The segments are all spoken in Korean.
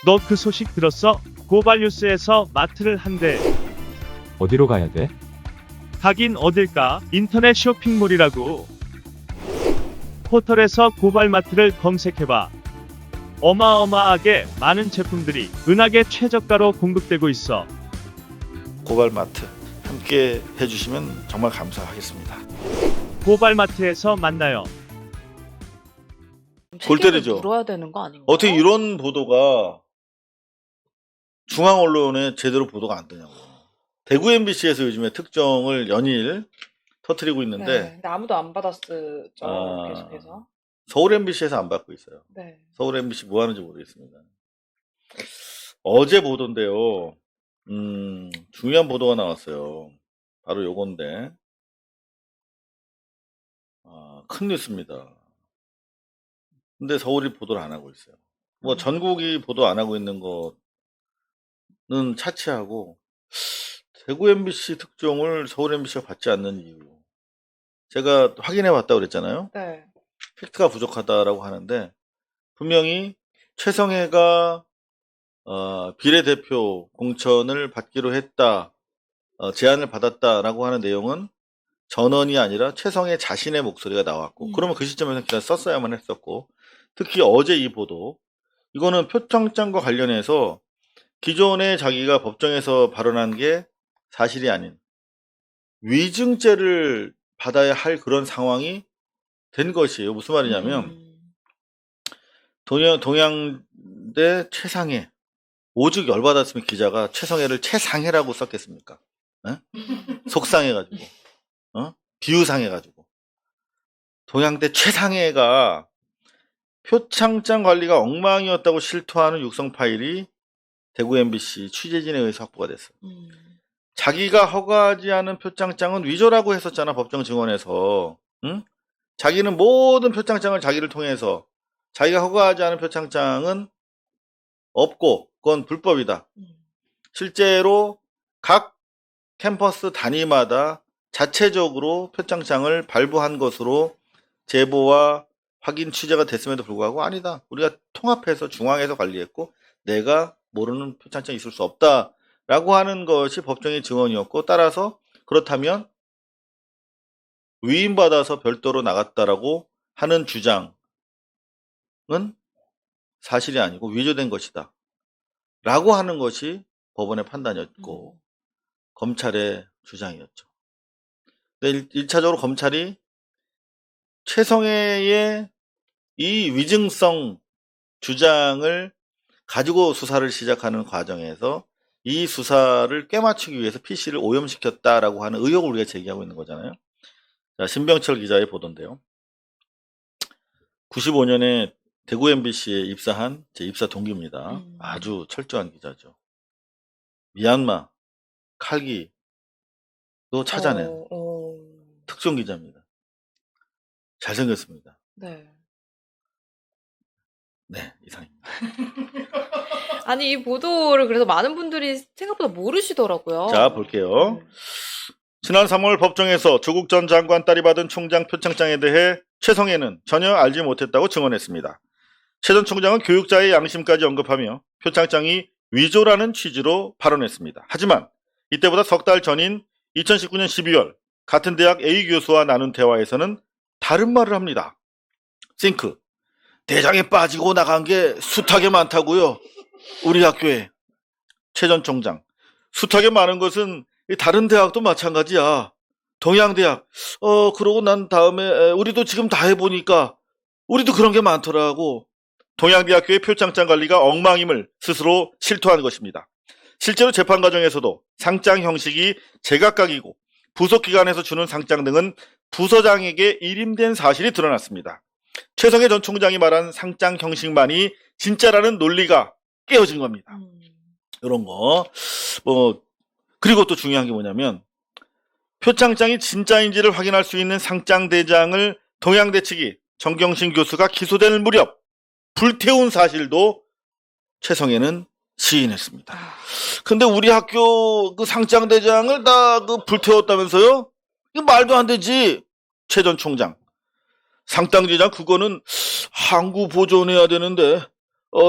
너 그 소식 들었어? 고발뉴스에서 마트를 한대. 어디로 가야 돼? 가긴 어딜까? 인터넷 쇼핑몰이라고. 포털에서 고발마트를 검색해봐. 어마어마하게 많은 제품들이 은하계 최저가로 공급되고 있어. 고발마트 함께 해주시면 정말 감사하겠습니다. 고발마트에서 만나요. 골 때리죠. 물어야 되는 거 아닌가요? 어떻게 이런 보도가 중앙 언론에 제대로 보도가 안 되냐고. 대구 MBC에서 요즘에 특정을 연일 터뜨리고 있는데 네, 근데 아무도 안 받았죠. 아. 계속해서. 서울 MBC에서 안 받고 있어요. 네. 서울 MBC 뭐 하는지 모르겠습니다. 어제 보도인데요. 중요한 보도가 나왔어요. 바로 요건데 큰 뉴스입니다. 근데 서울이 보도를 안 하고 있어요. 뭐 전국이 보도 안 하고 있는 거는 차치하고 대구 MBC 특종을 서울 MBC가 받지 않는 이유. 제가 확인해 봤다고 그랬잖아요. 네. 팩트가 부족하다라고 하는데 분명히 최성해가 비례대표 공천을 받기로 했다, 제안을 받았다라고 하는 내용은 전원이 아니라 최성해 자신의 목소리가 나왔고, 그러면 그 시점에서 기사 썼어야만 했었고, 특히 어제 이 보도, 이거는 표창장과 관련해서 기존에 자기가 법정에서 발언한 게 사실이 아닌 위증죄를 받아야 할 그런 상황이 된 것이에요. 무슨 말이냐면 동양대 최상해, 오죽 열받았으면 기자가 최성해를 최상해라고 썼겠습니까? 에? 속상해가지고, 비유상해가지고. 동양대 최상해가 표창장 관리가 엉망이었다고 실토하는 육성 파일이 대구 MBC 취재진에 의해서 확보가 됐어요. 자기가 허가하지 않은 표창장은 위조라고 했었잖아, 법정 증언에서. 응? 자기는 모든 표창장을 자기를 통해서, 자기가 허가하지 않은 표창장은 없고 그건 불법이다. 실제로 각 캠퍼스 단위마다 자체적으로 표창장을 발부한 것으로 제보와 확인 취재가 됐음에도 불구하고 아니다, 우리가 통합해서 중앙에서 관리했고 내가 모르는 표창장이 있을 수 없다라고 하는 것이 법정의 증언이었고, 따라서 그렇다면 위임받아서 별도로 나갔다라고 하는 주장은 사실이 아니고 위조된 것이다 라고 하는 것이 법원의 판단이었고 검찰의 주장이었죠. 근데 1차적으로 검찰이 최성해의 이 위증성 주장을 가지고 수사를 시작하는 과정에서 이 수사를 꿰맞추기 위해서 PC를 오염시켰다라고 하는 의혹을 우리가 제기하고 있는 거잖아요. 자, 신병철 기자의 보도인데요. 95년에 대구 MBC에 입사한 제 입사 동기입니다. 아주 철저한 기자죠. 미얀마, 칼기도 찾아낸 특종 기자입니다. 잘생겼습니다. 네. 네, 이상입니다. 아니, 이 보도를 그래서 많은 분들이 생각보다 모르시더라고요. 자, 볼게요. 지난 3월 법정에서 조국 전 장관 딸이 받은 총장 표창장에 대해 최성해는 전혀 알지 못했다고 증언했습니다. 최 전 총장은 교육자의 양심까지 언급하며 표창장이 위조라는 취지로 발언했습니다. 하지만 이때보다 석 달 전인 2019년 12월 같은 대학 A 교수와 나눈 대화에서는 다른 말을 합니다. 싱크, 대장에 빠지고 나간 게 숱하게 많다고요. 우리 학교에. 최 전 총장, 숱하게 많은 것은 다른 대학도 마찬가지야. 동양대학. 그러고 난 다음에 우리도 지금 다 해보니까 우리도 그런 게 많더라고. 동양대학교의 표창장 관리가 엉망임을 스스로 실토한 것입니다. 실제로 재판 과정에서도 상장 형식이 제각각이고 부속기관에서 주는 상장 등은 부서장에게 일임된 사실이 드러났습니다. 최성해 전 총장이 말한 상장 형식만이 진짜라는 논리가 깨어진 겁니다. 이런 거. 그리고 또 중요한 게 뭐냐면 표창장이 진짜인지를 확인할 수 있는 상장대장을 동양대 측이 정경심 교수가 기소될 무렵 불태운 사실도 최성해는 시인했습니다. 근데 우리 학교 그 상장대장을 다 불태웠다면서요? 이거 말도 안 되지. 최 전 총장. 상장대장 그거는 항구 보존해야 되는데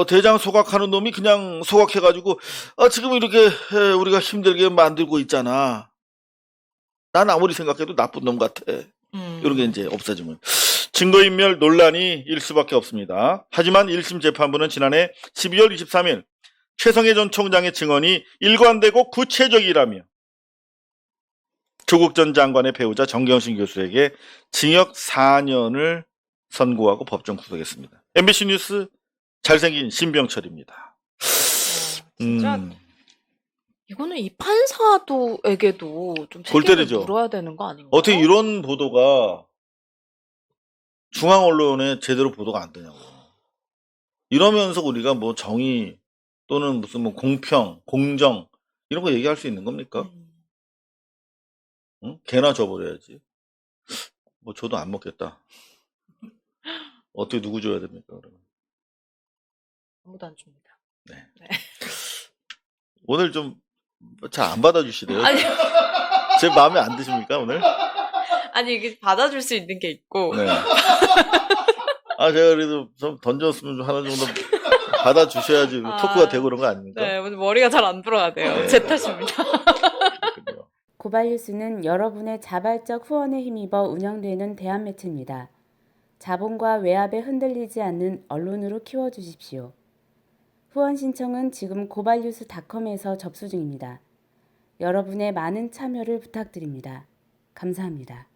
대장 소각하는 놈이 그냥 소각해가지고 지금 이렇게 우리가 힘들게 만들고 있잖아. 난 아무리 생각해도 나쁜 놈 같아. 이런 게 이제 없어지면 증거인멸 논란이 일 수밖에 없습니다. 하지만 1심 재판부는 지난해 12월 23일 최성해 전 총장의 증언이 일관되고 구체적이라며 조국 전 장관의 배우자 정경심 교수에게 징역 4년을 선고하고 법정 구속했습니다. MBC 뉴스 잘생긴 신병철입니다. 진짜 이거는 이 판사도에게도 좀 골 책임을 때리죠. 물어야 되는 거 아닌가요? 어떻게 이런 보도가 중앙 언론에 제대로 보도가 안 되냐고. 이러면서 우리가 뭐 정의 또는 무슨 뭐 공평, 공정 이런 거 얘기할 수 있는 겁니까? 응? 개나 줘버려야지. 뭐 줘도 안 먹겠다. 어떻게 누구 줘야 됩니까, 그러면? 아무도 안 줍니다. 네. 네. 오늘 좀 잘 안 받아주시대요. 아니, 제 마음에 안 드십니까, 오늘? 아니 이게 받아줄 수 있는 게 있고 네. 제가 그래도 좀 던졌으면 좀 하나 정도 받아주셔야지 토크가 되고 그런 거 아닙니까? 네, 오늘 머리가 잘 안 돌아가네요. 네. 제 탓입니다. 그렇군요. 고발뉴스는 여러분의 자발적 후원에 힘입어 운영되는 대한매체입니다. 자본과 외압에 흔들리지 않는 언론으로 키워주십시오. 후원 신청은 지금 고발뉴스닷컴에서 접수 중입니다. 여러분의 많은 참여를 부탁드립니다. 감사합니다.